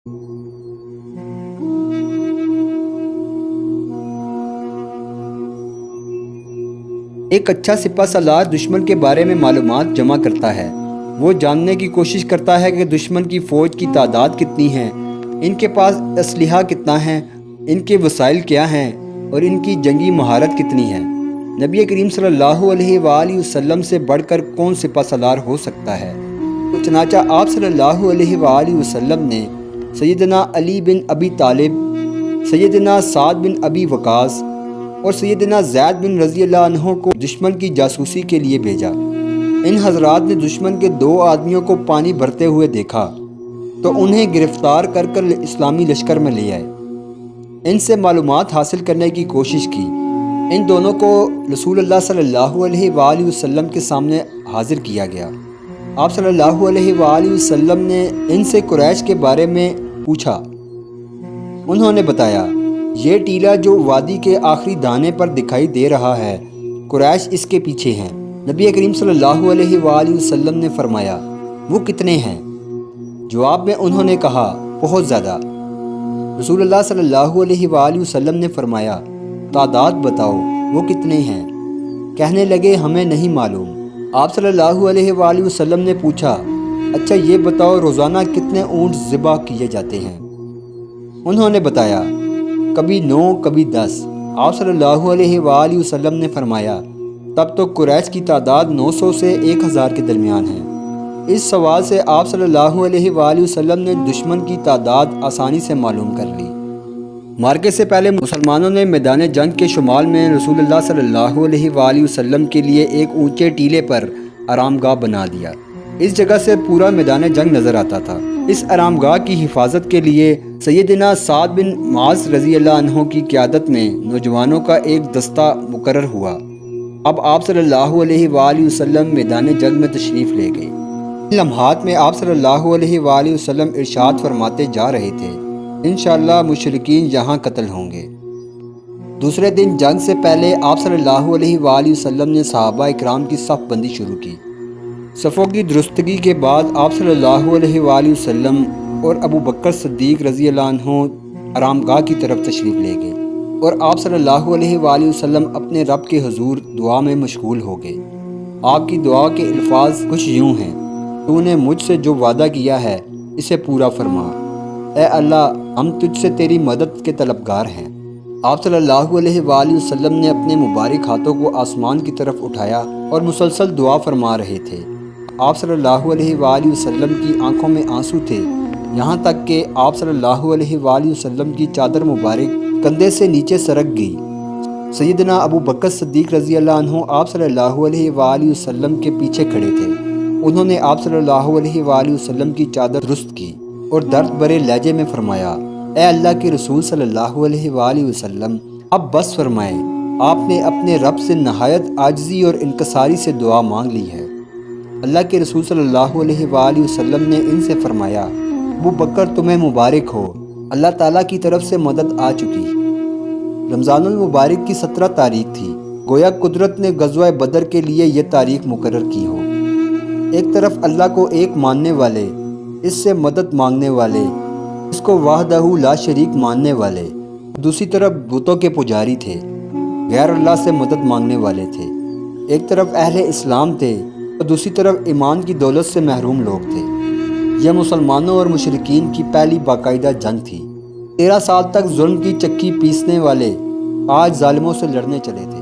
ایک اچھا سپہ سالار دشمن کے بارے میں معلومات جمع کرتا ہے۔ وہ جاننے کی کوشش کرتا ہے کہ دشمن کی فوج کی تعداد کتنی ہے، ان کے پاس اسلحہ کتنا ہے، ان کے وسائل کیا ہیں اور ان کی جنگی مہارت کتنی ہے۔ نبی کریم صلی اللہ علیہ وآلہ وسلم سے بڑھ کر کون سپہ سالار ہو سکتا ہے؟ تو چنانچہ آپ صلی اللہ علیہ وآلہ وسلم نے سیدنا علی بن ابی طالب، سیدنا سعد بن ابی وقاص اور سیدنا زید بن رضی اللہ عنہ کو دشمن کی جاسوسی کے لیے بھیجا۔ ان حضرات نے دشمن کے 2 آدمیوں کو پانی بھرتے ہوئے دیکھا تو انہیں گرفتار کر اسلامی لشکر میں لے آئے۔ ان سے معلومات حاصل کرنے کی کوشش کی۔ ان دونوں کو رسول اللہ صلی اللہ علیہ وآلہ وسلم کے سامنے حاضر کیا گیا۔ آپ صلی اللہ علیہ وآلہ وسلم نے ان سے قریش کے بارے میں پوچھا۔ انہوں نے بتایا، یہ ٹیلہ جو وادی کے آخری دانے پر دکھائی دے رہا ہے، قریش اس کے پیچھے ہیں۔ نبی کریم صلی اللہ علیہ وآلہ وسلم نے فرمایا، وہ کتنے ہیں؟ جواب میں انہوں نے کہا، بہت زیادہ۔ رسول اللہ صلی اللہ علیہ وآلہ وسلم نے فرمایا، تعداد بتاؤ، وہ کتنے ہیں؟ کہنے لگے، ہمیں نہیں معلوم۔ آپ صلی اللہ علیہ وآلہ وسلم نے پوچھا، اچھا یہ بتاؤ روزانہ کتنے اونٹ ذبح کیے جاتے ہیں؟ انہوں نے بتایا، کبھی 9 کبھی 10۔ آپ صلی اللہ علیہ وآلہ وسلم نے فرمایا، تب تو قریش کی تعداد 900 سے 1000 کے درمیان ہے۔ اس سوال سے آپ صلی اللہ علیہ وآلہ وسلم نے دشمن کی تعداد آسانی سے معلوم کر لی۔ معرکے سے پہلے مسلمانوں نے میدان جنگ کے شمال میں رسول اللہ صلی اللہ علیہ وآلہ وسلم کے لیے ایک اونچے ٹیلے پر آرام گاہ بنا دیا۔ اس جگہ سے پورا میدان جنگ نظر آتا تھا۔ اس آرام گاہ کی حفاظت کے لیے سیدنا سعد بن معاذ رضی اللہ عنہ کی قیادت میں نوجوانوں کا ایک دستہ مقرر ہوا۔ اب آپ صلی اللہ علیہ وآلہ وسلم میدان جنگ میں تشریف لے گئے۔ ان لمحات میں آپ صلی اللہ علیہ وآلہ وسلم ارشاد فرماتے جا رہے تھے، انشاءاللہ مشرکین یہاں قتل ہوں گے۔ دوسرے دن جنگ سے پہلے آپ صلی اللہ علیہ وآلہ وسلم نے صحابہ اکرام کی صف بندی شروع کی۔ صفوں کی درستگی کے بعد آپ صلی اللہ علیہ وآلہ وسلم اور ابو بکر صدیق رضی اللہ عنہ آرام گاہ کی طرف تشریف لے گئے اور آپ صلی اللہ علیہ وآلہ وسلم اپنے رب کے حضور دعا میں مشغول ہو گئے۔ آپ کی دعا کے الفاظ کچھ یوں ہیں، تو نے مجھ سے جو وعدہ کیا ہے اسے پورا فرما، اے اللہ ہم تجھ سے تیری مدد کے طلبگار ہیں۔ آپ صلی اللہ علیہ وآلہ وسلم نے اپنے مبارک ہاتھوں کو آسمان کی طرف اٹھایا اور مسلسل دعا فرما رہے تھے۔ آپ صلی اللہ علیہ وآلہ وسلم کی آنکھوں میں آنسو تھے، یہاں تک کہ آپ صلی اللہ علیہ وآلہ وسلم کی چادر مبارک کندھے سے نیچے سرک گئی۔ سیدنا ابو بکر صدیق رضی اللہ عنہ آپ صلی اللہ علیہ وآلہ وسلم کے پیچھے کھڑے تھے۔ انہوں نے آپ صلی اللہ علیہ وآلہ وسلم کی چادر درست کی اور درد بھرے لہجے میں فرمایا، اے اللہ کے رسول صلی اللہ علیہ وآلہ وسلم، اب بس فرمائیں، آپ نے اپنے رب سے نہایت عاجزی اور انکساری سے دعا مانگ لی ہے۔ اللہ کے رسول صلی اللہ علیہ وآلہ وسلم نے ان سے فرمایا، ابو بکر تمہیں مبارک ہو، اللہ تعالیٰ کی طرف سے مدد آ چکی۔ رمضان المبارک کی 17 تاریخ تھی، گویا قدرت نے غزوہ بدر کے لیے یہ تاریخ مقرر کی ہو۔ ایک طرف اللہ کو ایک ماننے والے، اس سے مدد مانگنے والے، اس کو وحدہ لا شریک ماننے والے، دوسری طرف بتوں کے پجاری تھے، غیر اللہ سے مدد مانگنے والے تھے۔ ایک طرف اہل اسلام تھے اور دوسری طرف ایمان کی دولت سے محروم لوگ تھے۔ یہ مسلمانوں اور مشرکین کی پہلی باقاعدہ جنگ تھی۔ 13 سال تک ظلم کی چکی پیسنے والے آج ظالموں سے لڑنے چلے تھے۔